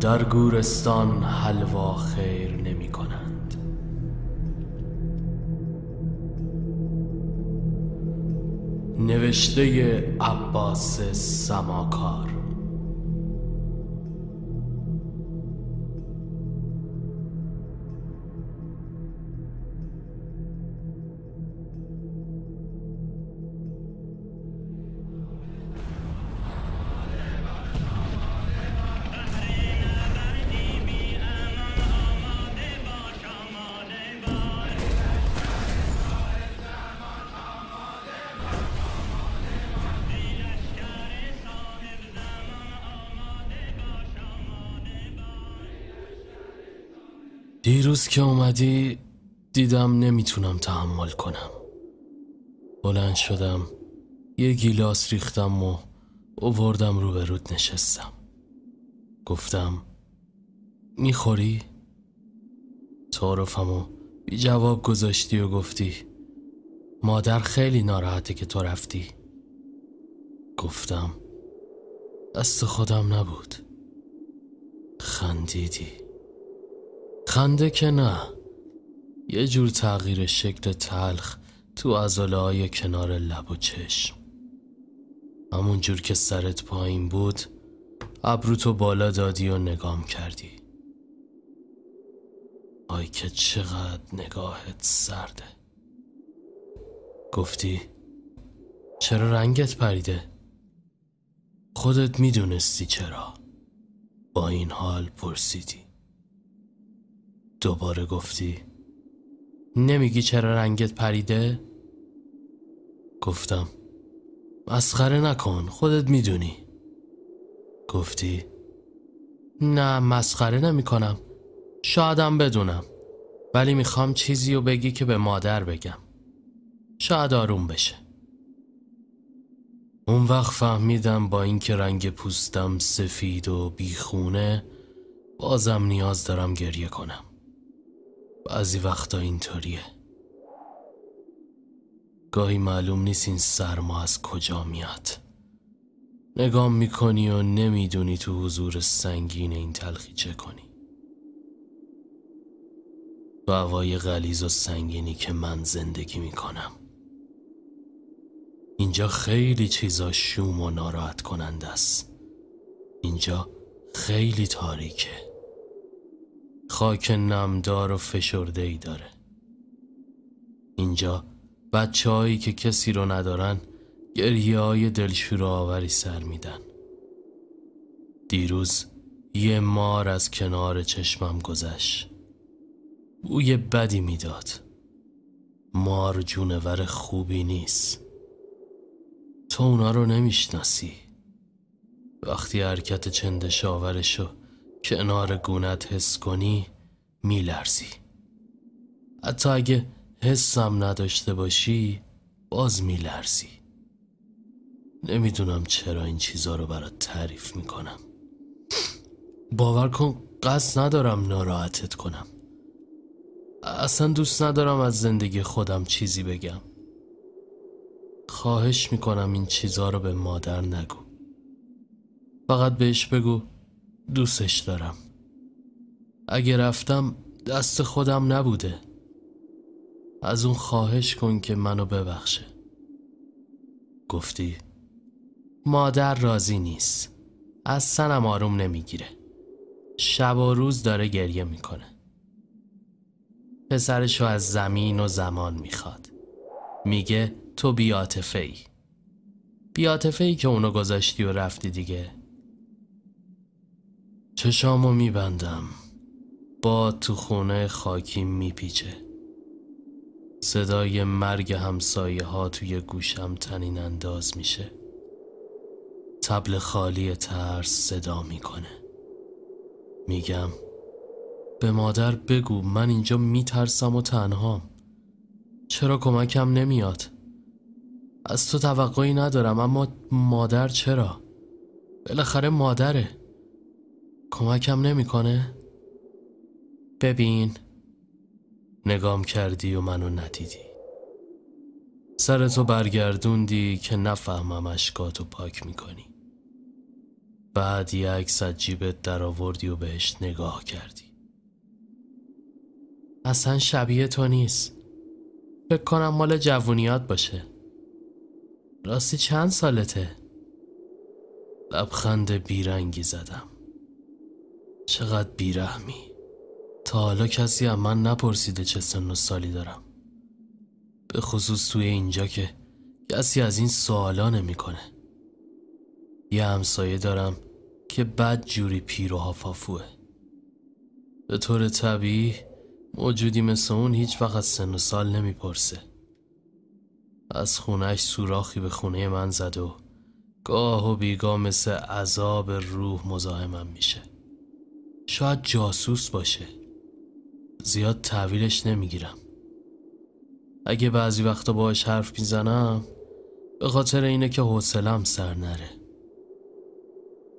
در گورستان حلوا خیر نمی کنند. نوشته عباس سماکار. دیروز که اومدی دیدم نمیتونم تحمل کنم. بلند شدم، یه گیلاس ریختم و آوردم روبرود نشستم. گفتم میخوری؟ تعارفمو بی جواب گذاشتی و گفتی مادر خیلی ناراحته که تو رفتی. گفتم دست خودم نبود. خندیدی. خنده که نه، یه جور تغییر شکل تلخ تو عضله‌های کنار لب و چشم. همون جور که سرت پایین بود ابروتو بالا دادی و نگام کردی. آی که چقدر نگاهت سرده. گفتی چرا رنگت پریده؟ خودت میدونستی چرا. با این حال پرسیدی. دوباره گفتی نمیگی چرا رنگت پریده؟ گفتم مسخره نکن، خودت میدونی. گفتی نه مسخره نمی کنم، شایدم بدونم، ولی میخوام چیزی رو بگی که به مادر بگم، شاید آروم بشه. اون وقت فهمیدم با اینکه رنگ پوستم سفید و بیخونه بازم نیاز دارم گریه کنم. بعضی وقتا اینطوریه. گاهی معلوم نیست این سرما از کجا میاد. نگام میکنی و نمیدونی تو حضور سنگین این تلخی چه کنی. تو هوای غلیظ و سنگینی که من زندگی میکنم. اینجا خیلی چیزا شوم و ناراحت کننده است. اینجا خیلی تاریکه. خاک نمدار و فشرده‌ای داره. اینجا بچه‌هایی که کسی رو ندارن گریه‌های دلشوره آوری سر میدن. دیروز یه مار از کنار چشمم گذشت. بوی بدی میداد. مار جونور خوبی نیست. تو اونا رو نمیشناسی. وقتی حرکت چندشاورشو کنار گونت حس کنی میلرزی. حتی اگه حسم نداشته باشی باز میلرزی. نمیدونم چرا این چیزا رو برات تعریف میکنم. باور کن قصد ندارم ناراحتت کنم. اصلا دوست ندارم از زندگی خودم چیزی بگم. خواهش میکنم این چیزا رو به مادر نگو. فقط بهش بگو دوستش دارم. اگه رفتم دست خودم نبوده. از اون خواهش کن که منو ببخشه. گفتی مادر راضی نیست. اصلا هم آروم نمیگیره. شب و روز داره گریه میکنه. پسرشو از زمین و زمان میخواد. میگه تو بی‌عاطفه‌ای. بی‌عاطفه‌ای که اونو گذاشتی و رفتی دیگه. چشامو میبندم. باد تو خونه خاکی میپیچه. صدای مرگ همسایه ها توی گوشم طنین انداز میشه. طبل خالی ترس صدا میکنه. میگم به مادر بگو من اینجا میترسم و تنهام. چرا کمکم نمیاد؟ از تو توقعی ندارم، اما مادر چرا؟ بالاخره مادره. کمکم نمیکنه؟ ببین. نگام کردی و منو ندیدی. سرتو برگردوندی که نفهمم اشکاتو پاک میکنی. بعد یه عکس از جیبت در آوردی و بهش نگاه کردی. اصلا شبیه تو نیست. فکر کنم مال جوونیات باشه. راستی چند سالته؟ لبخند بیرنگی زدم. چقدر بیرحمی. تا حالا کسی از من نپرسیده چه سن و سالی دارم، به خصوص توی اینجا که کسی از این سوالا نمیکنه. یه همسایه دارم که بد جوری پیر و هافافوه. به طور طبیعی موجودی مثل اون هیچ وقت سن و سال نمیپرسه. از خونهش سوراخی به خونه من زد و گاه و بیگاه مثل عذاب روح مزاحمم میشه. شاید جاسوس باشه. زیاد تحویلش نمیگیرم. اگه بعضی وقتا باهاش حرف میزنم به خاطر اینه که حوصله‌ام سر نره.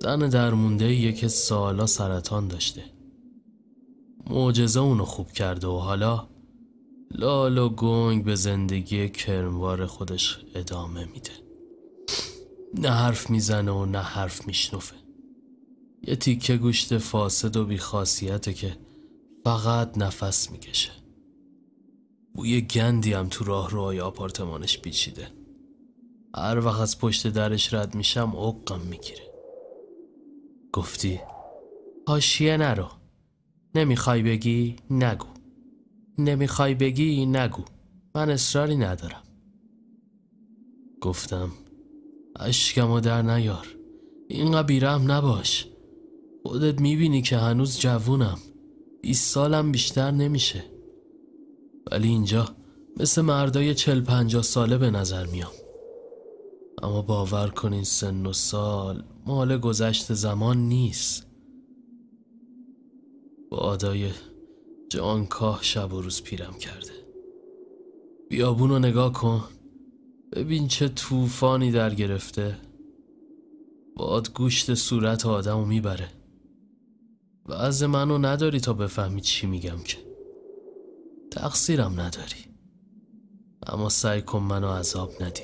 زن درمونده یه که سالا سرطان داشته. معجزه اونو خوب کرده و حالا لال و گنگ به زندگی کرموار خودش ادامه میده. نه حرف میزنه و نه حرف میشنفه. یه تیکه گوشت فاسد و بیخاصیته که فقط نفس میکشه. بوی گندی هم تو راه روهای آپارتمانش پیچیده. هر وقت از پشت درش رد میشم عقم میگیره. گفتی حاشیه نرو. نمیخوای بگی نگو. نمیخوای بگی نگو. من اصراری ندارم. گفتم اشکمو در نیار. اینقدر بیرحم نباش. خودت میبینی که هنوز جوونم. 20 سالم بیشتر نمیشه. ولی اینجا مثل مردای 40-50 ساله به نظر میام. اما باور کنین سن و سال مال گذشت زمان نیست. بادای جانکاه شب و روز پیرم کرده. بیابونو نگاه کن. ببین چه طوفانی در گرفته. باد گوشت صورت آدمو میبره. وضع منو نداری تا بفهمی چی میگم که. تقصیرم نداری. اما سعی کن منو عذاب ندی.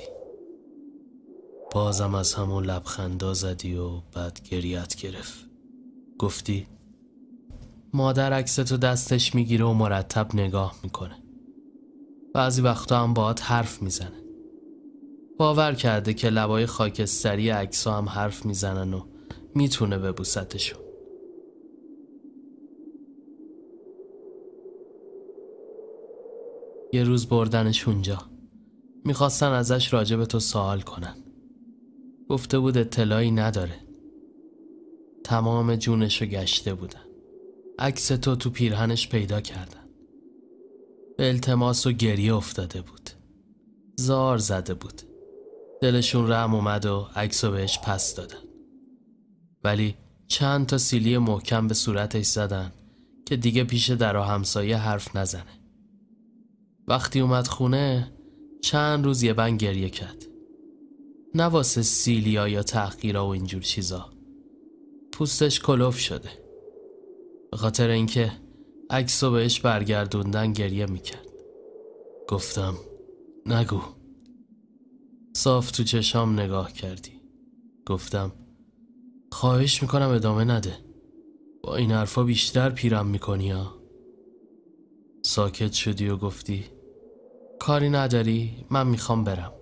بازم از همون لبخندا زدی و بعد گریت گرفت. گفتی مادر عکستو دستش میگیره و مرتب نگاه میکنه. بعضی وقتا هم باهات حرف میزنه. باور کرده که لبای خاکستری عکس‌ها هم حرف میزنن و میتونه ببوستشون. یه روز بردنش اونجا. میخواستن ازش راجع به تو سوال کنن. گفته بود اطلاعی نداره. تمام جونشو گشته بودن. عکس تو پیرهنش پیدا کردن. به التماس و گریه افتاده بود. زار زده بود. دلشون رحم اومد و عکسو بهش پس دادن. ولی چند تا سیلی محکم به صورتش زدن که دیگه پیش در و همسایه حرف نزنه. وقتی اومد خونه چند روز یه بند گریه کرد. نه واسه سیلیا یا تحقیرا و اینجور چیزا. پوستش کلوف شده. به خاطر اینکه عکسو بهش برگردوندن گریه میکرد. گفتم نگو. صاف تو چشام نگاه کردی. گفتم خواهش میکنم ادامه نده. با این حرفا بیشتر پیرم میکنی ها. ساکت شدی و گفتی کاری نداری؟ من میخوام برم.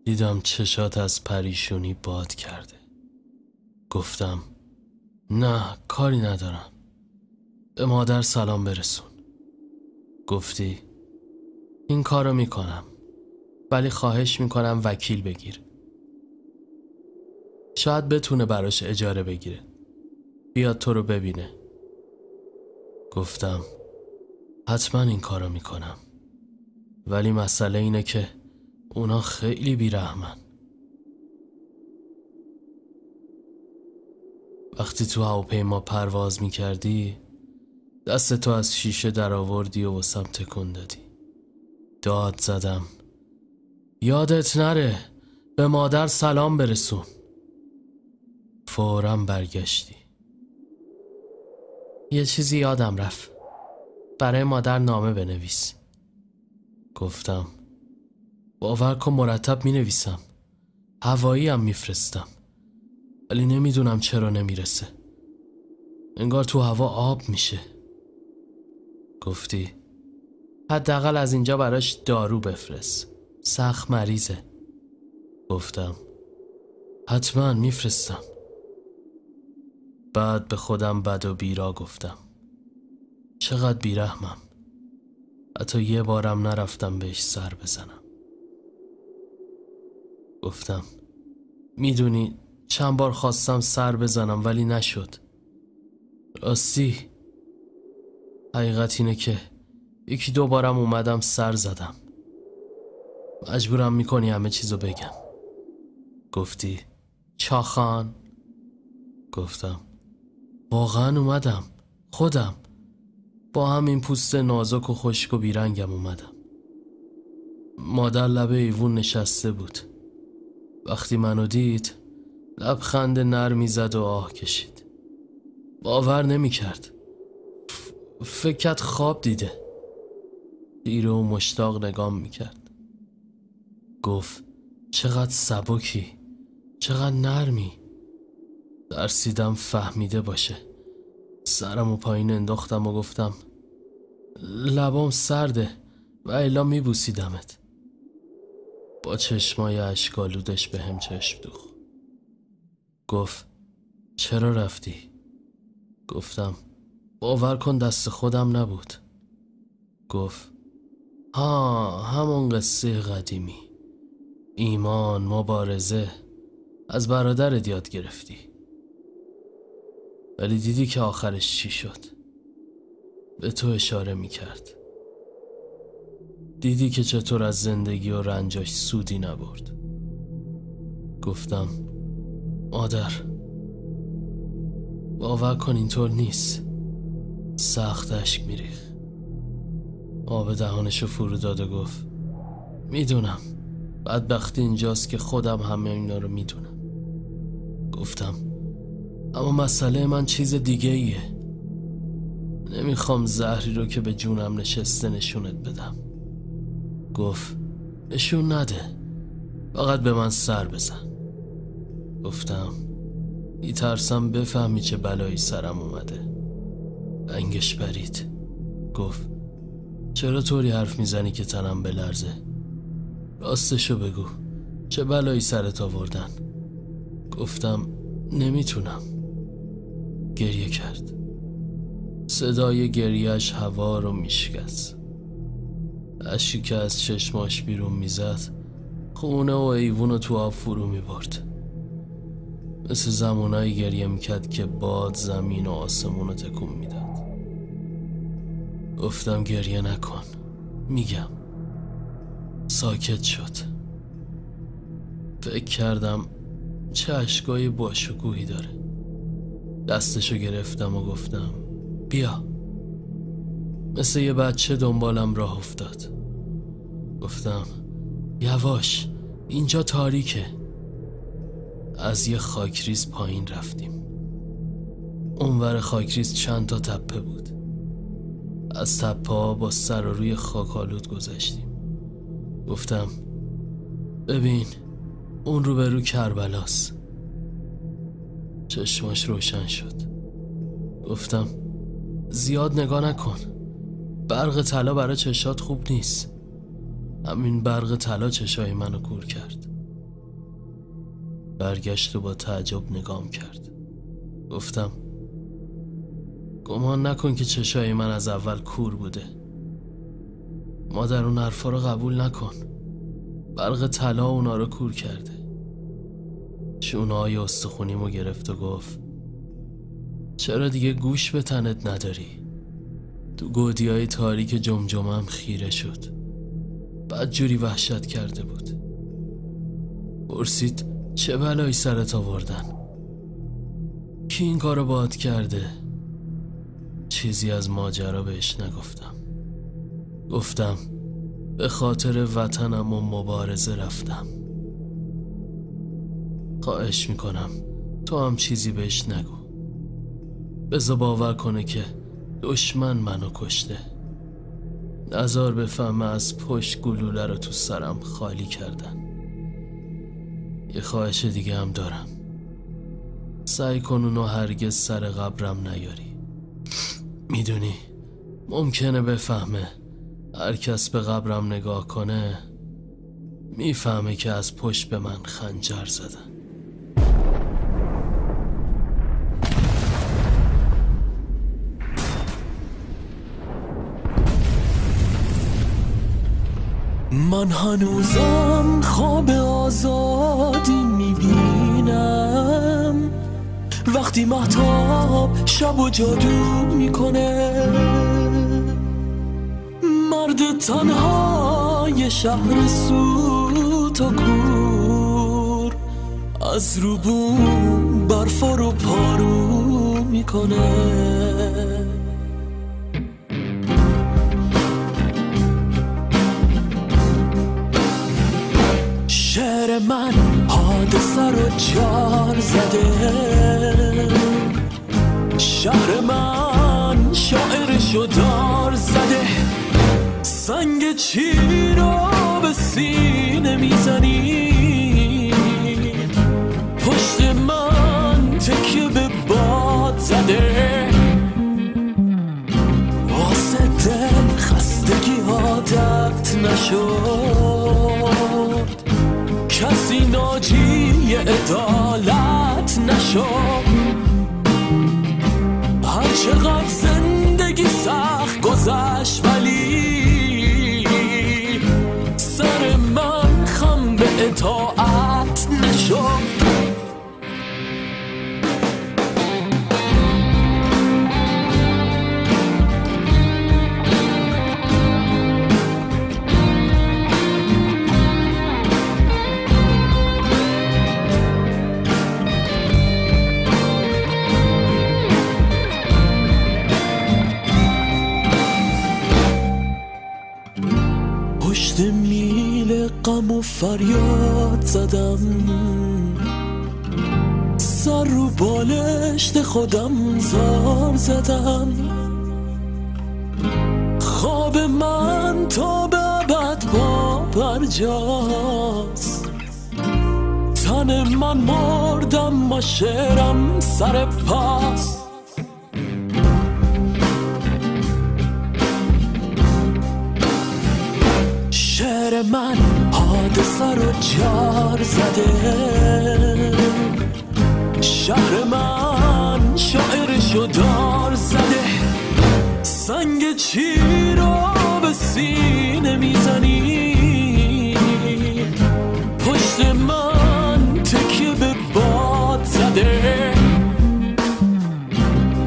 دیدم چشات از پریشونی باد کرده. گفتم نه کاری ندارم. به مادر سلام برسون. گفتی این کارو میکنم، ولی خواهش میکنم وکیل بگیر. شاید بتونه براش اجاره بگیره. بیاد تو رو ببینه. گفتم حتما این کارو میکنم، ولی مسئله اینه که اونا خیلی بیرحمن. وقتی تو هواپیما پرواز میکردی دست تو از شیشه در آوردی و واسم تکون دادی. داد زدم یادت نره به مادر سلام برسون. فوراً برگشتی. یه چیزی یادم رفت. برای مادر نامه بنویس. گفتم باور کن مرتب می نویسم. هوایی هم می فرستم. ولی نمیدونم چرا نمیرسه. انگار تو هوا آب میشه. گفتی حداقل از اینجا براش دارو بفرست، سخت مریضه. گفتم حتما میفرستم. بعد به خودم بد و بیرا گفتم چقدر بیرحمم. حتی یه بارم نرفتم بهش سر بزنم. گفتم میدونی چند بار خواستم سر بزنم ولی نشد. راستی حقیقت اینه که 1-2 بارم اومدم سر زدم. مجبورم میکنی همه چیزو بگم. گفتی چاخان؟ گفتم واقعا اومدم، خودم با همین پوست نازک و خشک و بیرنگم اومدم. مادر لب ایوون نشسته بود. وقتی منو دید لبخند نرمی زد و آه کشید. باور نمی کرد. فکرت خواب دیده. خیره و مشتاق نگام می کرد. گفت چقدر سبکی، چقدر نرمی. ترسیدم فهمیده باشه. سرمو پایین انداختم و گفتم لبام سرده و الا می بوسیدمت. با چشمای اشکالودش به هم چشم دوخت. گفت چرا رفتی؟ گفتم باور کن دست خودم نبود. گفت همون قصه قدیمی، ایمان، مبارزه، از برادرت یاد گرفتی. ولی دیدی که آخرش چی شد؟ به تو اشاره میکرد. دیدی که چطور از زندگی و رنجاش سودی نبرد. گفتم مادر باور کن اینطور نیست. سخت اشک میریخ. آب دهانشو فرو داد و گفت میدونم بدبختی اینجاست که خودم همه اینا رو میدونم. گفتم اما مسئله من چیز دیگه ایه. نمیخوام زهری رو که به جونم نشسته نشونت بدم. گفت نشون نده، فقط به من سر بزن. گفتم میترسم بفهمی چه بلایی سرم اومده. رنگش برید. گفت چرا طوری حرف میزنی که تنم بلرزه؟ راستشو بگو، چه بلایی سرت آوردن؟ گفتم نمیتونم. گریه کرد. صدای گریهش هوا رو میشکست. اشکی که از چشماش بیرون میزد خونه و ایوونو تو آب فرو میبرد. مثل زمانایی گریه میکرد که باد زمین و آسمونو تکون میداد. گفتم گریه نکن، میگم. ساکت شد. فکر کردم چه اشکای باشکوهی داره. دستشو گرفتم و گفتم بیا. مثل یه بچه دنبالم راه افتاد. گفتم یواش، اینجا تاریکه. از یه خاکریز پایین رفتیم. اونور خاکریز چند تا تپه بود. از تپه ها با سر و روی خاکالود گذشتیم. گفتم ببین اون روبرو کربلاست. چشماش روشن شد. گفتم زیاد نگاه نکن، برق طلا برای چشات خوب نیست. همین برق طلا چشای منو کور کرد. برگشت و با تعجب نگام کرد. گفتم گمان نکن که چشای من از اول کور بوده. مادر اون حرفا رو قبول نکن. برق طلا اونا رو کور کرده. شونه‌های استخونیمو گرفت و گفت چرا دیگه گوش به تنت نداری؟ تو گودیای تاریک جمجمم خیره شد. بعد جوری وحشت کرده بود. پرسید چه بلایی سرت آوردن؟ کی این کارو باهات کرده؟ چیزی از ماجرا بهش نگفتم. گفتم به خاطر وطنم و مبارزه رفتم. خواهش میکنم تو هم چیزی بهش نگو. بذار باور کنه که دشمن منو کشته. نزار بفهمه از پشت گلوله رو تو سرم خالی کردن. یه خواهش دیگه هم دارم. سعی کن اونو هرگز سر قبرم نیاری. میدونی ممکنه بفهمه. هر کس به قبرم نگاه کنه میفهمه که از پشت به من خنجر زدن. من هنوزم خواب آزادی میبینم وقتی مهتاب شب و جادو میکنه. مرد تنهای شهر سوت و کور از رو بوم برف رو پارو میکنه. شعر من حادثه رو جار زده، شهر من شاعرشو دار زده. سنگ چی رو به سینه میزنی، پشت من تکیه به باد زده. واسه دل خستگی عادت نشد، کسی ناجی عدالت نشد. هر چقدر زندگی سخت گذشت ولی سر من خم به اطاعت نشد. پشت میل غم و فریاد زدم، سر رو بالشت خودم زار زدم. خواب من تا به ابد با برجاست، تن من مردم ما شعرم سر پاس. شعر من حادثه رو جار زده، شهر من شاعرشو دار زده. سنگ چی رو به سینه میزنی، پشت من تکیه به باد زده.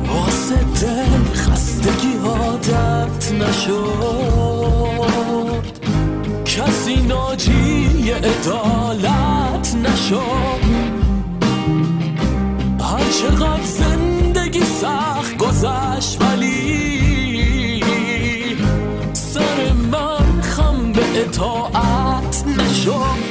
واسه دل خستگی عادت نشد، کسی ناجی عدالت نشد. هر چقدر زندگی سخت گذشت ولی سر من خم به اطاعت نشد.